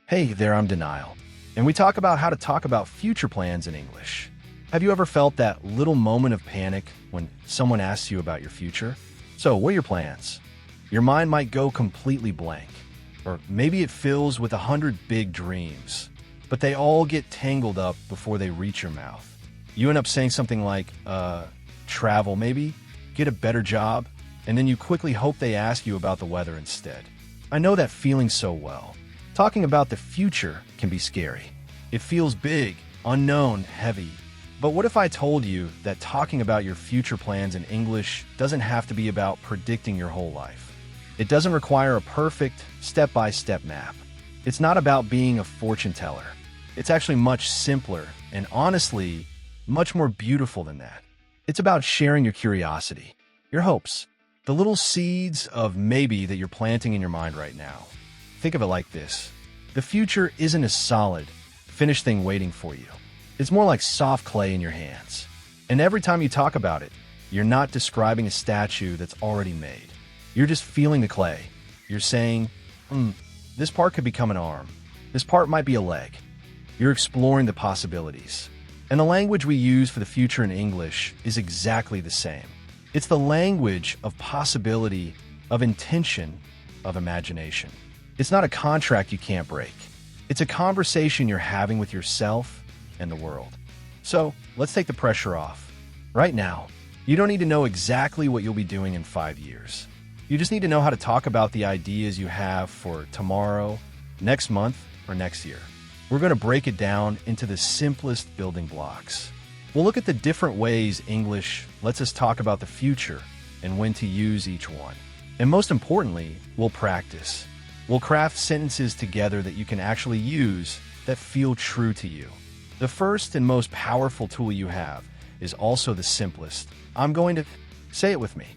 Hey there, I'm Denial, and we talk about how to talk about future plans in English. Have you ever felt that little moment of panic when someone asks you about your future? So, what are your plans? Your mind might go completely blank, or maybe it fills with 100 big dreams, but they all get tangled up before they reach your mouth. You end up saying something like, travel maybe, get a better job, and then you quickly hope they ask you about the weather instead. I know that feeling so well. Talking about the future can be scary. It feels big, unknown, heavy. But what if I told you that talking about your future plans in English doesn't have to be about predicting your whole life? It doesn't require a perfect, step-by-step map. It's not about being a fortune teller. It's actually much simpler and honestly, much more beautiful than that. It's about sharing your curiosity, your hopes, the little seeds of maybe that you're planting in your mind right now. Think of it like this. The future isn't a solid, finished thing waiting for you. It's more like soft clay in your hands. And every time you talk about it, you're not describing a statue that's already made. You're just feeling the clay. You're saying, this part could become an arm. This part might be a leg. You're exploring the possibilities. And the language we use for the future in English is exactly the same. It's the language of possibility, of intention, of imagination. It's not a contract you can't break. It's a conversation you're having with yourself and the world. So, let's take the pressure off. Right now, you don't need to know exactly what you'll be doing in 5 years. You just need to know how to talk about the ideas you have for tomorrow, next month, or next year. We're going to break it down into the simplest building blocks. We'll look at the different ways English lets us talk about the future and when to use each one. And most importantly, we'll practice. We'll craft sentences together that you can actually use that feel true to you. The first and most powerful tool you have is also the simplest. I'm going to say it with me.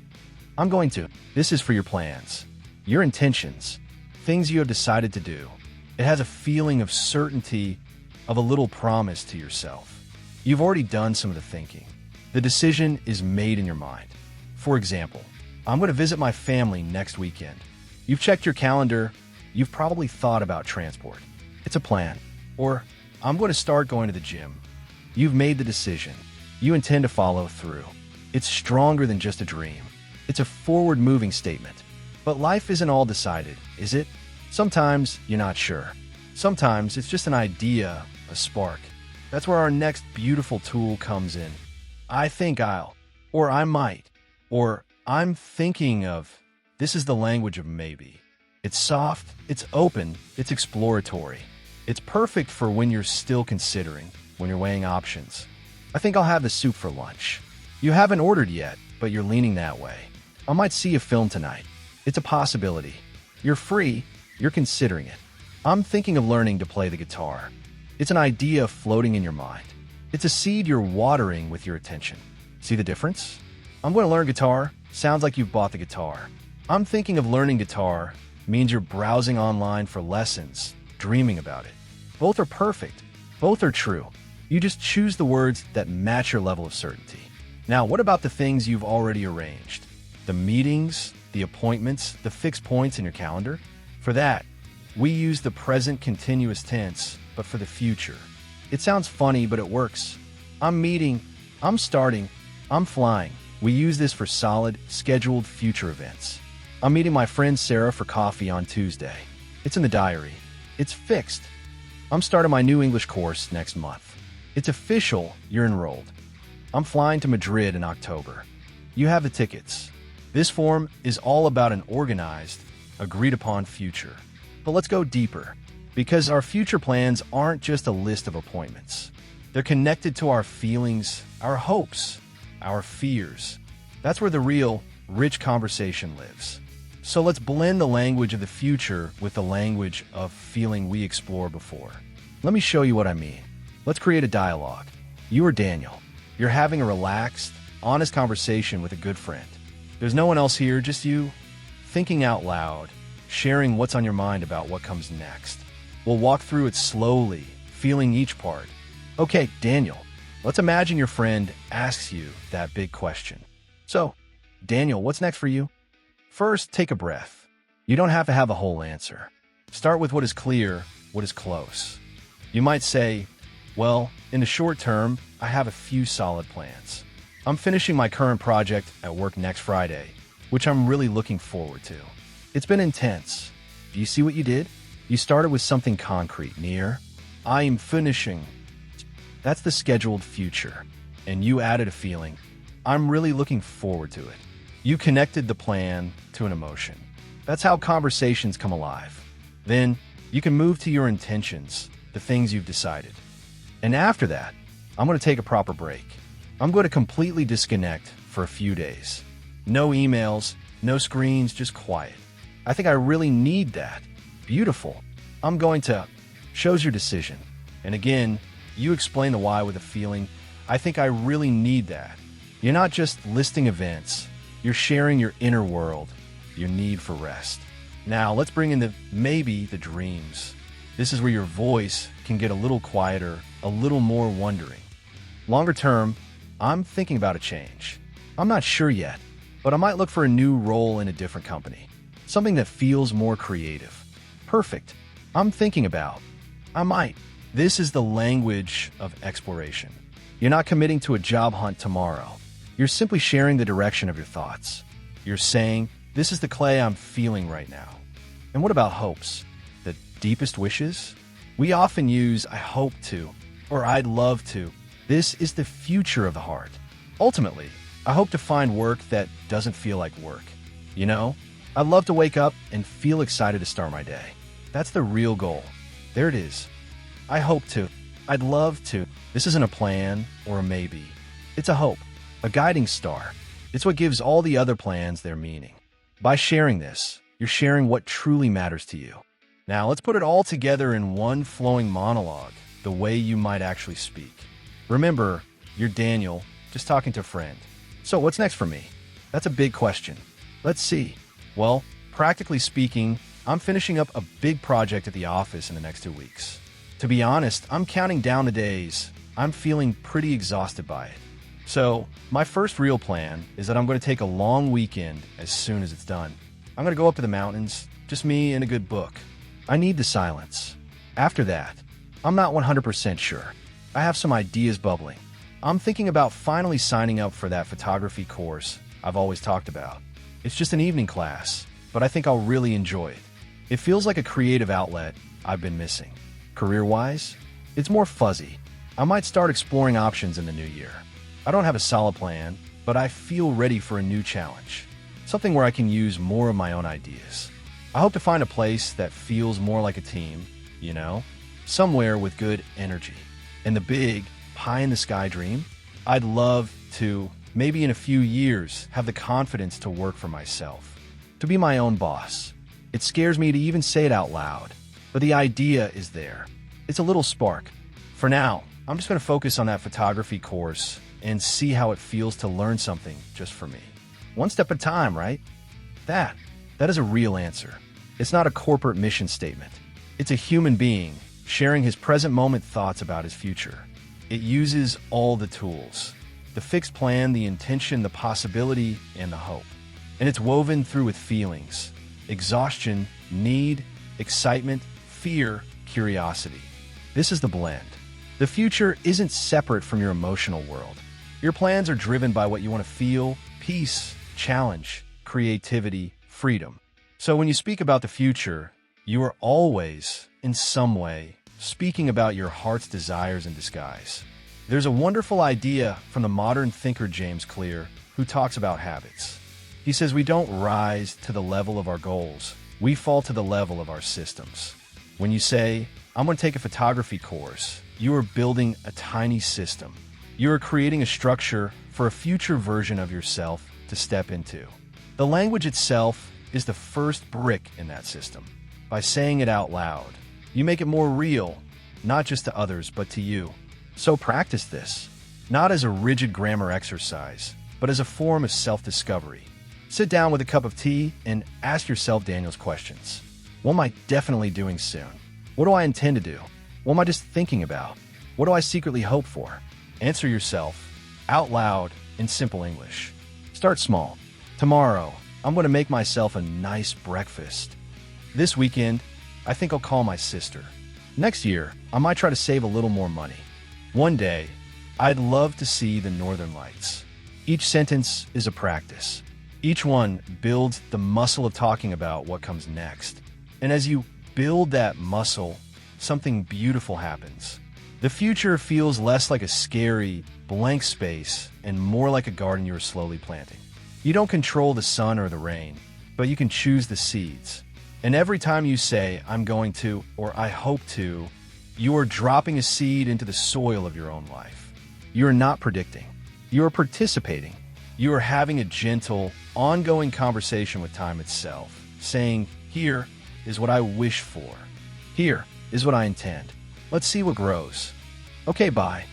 I'm going to. This is for your plans, your intentions, things you have decided to do. It has a feeling of certainty, of a little promise to yourself. You've already done some of the thinking. The decision is made in your mind. For example, I'm going to visit my family next weekend. You've checked your calendar. You've probably thought about transport. It's a plan. Or, I'm going to start going to the gym. You've made the decision. You intend to follow through. It's stronger than just a dream. It's a forward-moving statement. But life isn't all decided, is it? Sometimes you're not sure. Sometimes it's just an idea, a spark. That's where our next beautiful tool comes in. I think I'll, or I might, or I'm thinking of. This is the language of maybe. It's soft, it's open, it's exploratory. It's perfect for when you're still considering, when you're weighing options. I think I'll have the soup for lunch. You haven't ordered yet, but you're leaning that way. I might see a film tonight. It's a possibility. You're free, you're considering it. I'm thinking of learning to play the guitar. It's an idea floating in your mind. It's a seed you're watering with your attention. See the difference? I'm going to learn guitar. Sounds like you've bought the guitar. I'm thinking of learning guitar means you're browsing online for lessons, dreaming about it. Both are perfect. Both are true. You just choose the words that match your level of certainty. Now, what about the things you've already arranged? The meetings, the appointments, the fixed points in your calendar? For that, we use the present continuous tense, but for the future. It sounds funny, but it works. I'm meeting, I'm starting, I'm flying. We use this for solid, scheduled future events. I'm meeting my friend Sarah for coffee on Tuesday. It's in the diary. It's fixed. I'm starting my new English course next month. It's official, you're enrolled. I'm flying to Madrid in October. You have the tickets. This form is all about an organized, agreed-upon future. But let's go deeper, because our future plans aren't just a list of appointments. They're connected to our feelings, our hopes, our fears. That's where the real, rich conversation lives. So let's blend the language of the future with the language of feeling we explored before. Let me show you what I mean. Let's create a dialogue. You are Daniel. You're having a relaxed, honest conversation with a good friend. There's no one else here, just you, thinking out loud, sharing what's on your mind about what comes next. We'll walk through it slowly, feeling each part. Okay, Daniel, let's imagine your friend asks you that big question. So, Daniel, what's next for you? First, take a breath. You don't have to have a whole answer. Start with what is clear, what is close. You might say, well, in the short term, I have a few solid plans. I'm finishing my current project at work next Friday, which I'm really looking forward to. It's been intense. Do you see what you did? You started with something concrete, near, I am finishing. That's the scheduled future. And you added a feeling, I'm really looking forward to it. You connected the plan to an emotion. That's how conversations come alive. Then you can move to your intentions, the things you've decided. And after that, I'm going to take a proper break. I'm going to completely disconnect for a few days. No emails, no screens, just quiet. I think I really need that. Beautiful. I'm going to... Shows your decision. And again, you explain the why with a feeling, I think I really need that. You're not just listing events. You're sharing your inner world, your need for rest. Now, let's bring in the dreams. This is where your voice can get a little quieter, a little more wondering. Longer term, I'm thinking about a change. I'm not sure yet, but I might look for a new role in a different company. Something that feels more creative. Perfect. I'm thinking about. I might. This is the language of exploration. You're not committing to a job hunt tomorrow. You're simply sharing the direction of your thoughts. You're saying, this is the Clay I'm feeling right now. And what about hopes? The deepest wishes? We often use I hope to, or I'd love to. This is the future of the heart. Ultimately, I hope to find work that doesn't feel like work. You know, I'd love to wake up and feel excited to start my day. That's the real goal. There it is. I hope to. I'd love to. This isn't a plan or a maybe. It's a hope, a guiding star. It's what gives all the other plans their meaning. By sharing this, you're sharing what truly matters to you. Now, let's put it all together in one flowing monologue, the way you might actually speak. Remember, you're Daniel, just talking to a friend. So what's next for me? That's a big question. Let's see. Well, practically speaking, I'm finishing up a big project at the office in the next 2 weeks. To be honest, I'm counting down the days. I'm feeling pretty exhausted by it. So, my first real plan is that I'm going to take a long weekend as soon as it's done. I'm going to go up to the mountains, just me and a good book. I need the silence. After that, I'm not 100% sure. I have some ideas bubbling. I'm thinking about finally signing up for that photography course I've always talked about. It's just an evening class, but I think I'll really enjoy it. It feels like a creative outlet I've been missing. Career-wise, it's more fuzzy. I might start exploring options in the new year. I don't have a solid plan, but I feel ready for a new challenge. Something where I can use more of my own ideas. I hope to find a place that feels more like a team, you know? Somewhere with good energy. And the big, pie-in-the-sky dream? I'd love to, maybe in a few years, have the confidence to work for myself. To be my own boss. It scares me to even say it out loud. But the idea is there. It's a little spark. For now, I'm just going to focus on that photography course and see how it feels to learn something just for me. One step at a time, right? That is a real answer. It's not a corporate mission statement. It's a human being sharing his present moment thoughts about his future. It uses all the tools. The fixed plan, the intention, the possibility, and the hope. And it's woven through with feelings. Exhaustion, need, excitement, fear, curiosity. This is the blend. The future isn't separate from your emotional world. Your plans are driven by what you want to feel, peace, challenge, creativity, freedom. So when you speak about the future, you are always, in some way, speaking about your heart's desires in disguise. There's a wonderful idea from the modern thinker James Clear, who talks about habits. He says we don't rise to the level of our goals, we fall to the level of our systems. When you say, I'm going to take a photography course, you are building a tiny system. You are creating a structure for a future version of yourself to step into. The language itself is the first brick in that system. By saying it out loud, you make it more real, not just to others, but to you. So practice this, not as a rigid grammar exercise, but as a form of self-discovery. Sit down with a cup of tea and ask yourself Daniel's questions. What am I definitely doing soon? What do I intend to do? What am I just thinking about? What do I secretly hope for? Answer yourself out loud in simple English. Start small. Tomorrow, I'm going to make myself a nice breakfast. This weekend, I think I'll call my sister. Next year, I might try to save a little more money. One day, I'd love to see the northern lights. Each sentence is a practice. Each one builds the muscle of talking about what comes next. And as you build that muscle, something beautiful happens. The future feels less like a scary, blank space and more like a garden you are slowly planting. You don't control the sun or the rain, but you can choose the seeds. And every time you say, I'm going to, or I hope to, you are dropping a seed into the soil of your own life. You are not predicting. You are participating. You are having a gentle, ongoing conversation with time itself, saying, here is what I wish for. Here is what I intend. Let's see what grows. Okay, bye.